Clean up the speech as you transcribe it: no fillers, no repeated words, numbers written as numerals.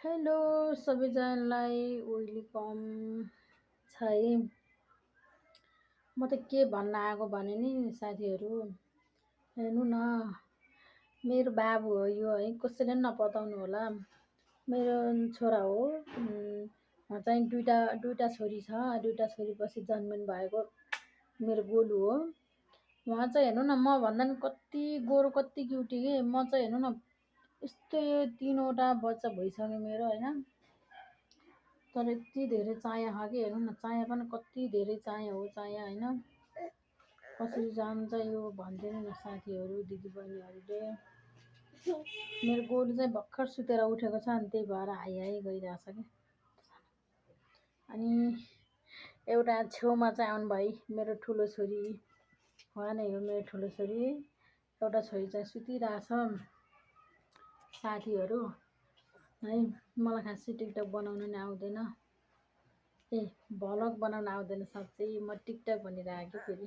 Hello सबैजनालाई welcome छ है। म त के भन्न आएको भने नि साथीहरू, हेर्नु न, मेरो बाबु हो यो है, कसैले पनि नपताउनु होला। मेरो छोरा हो। चाहिँ दुईटा छोरी छ। दुईटा छोरीपछि जन्मिनु भएको मेरो गोलु हो। उहाँ चाहिँ हेर्नु न, म भन्दा नि कति गोरो कति क्युटी के। म चाहिँ हेर्नु न, यस्तो 3वटा बच्चा भइसक्यो मेरो होइन। तर यति धेरै चाया छ कि हेर्नु न, चाया पनि कति धेरै चाया हो चाया होइन। कसरी जान्छ यो भनिदिनु न साथीहरू, दिदीबहिनीहरूले। मेरो गोरु चाहिँ भर्खर सुतेर उठेको छ, अनि त्यही भएर हाई गइरहेछ कि। अनि एउटा छेउमा चाहिँ आउनुभयो मेरो ठुलो छोरी, उहाँ नै हो मेरो ठुलो छोरी। एउटा छोरी चाहिँ सुतिरहेछ साथीहरू है। मलाई खासै टिकटक बनाउन नि आउँदैन, भ्लग बनाउन आउँदैन। साँच्चै म टिकटक भनिरहेको फेरि।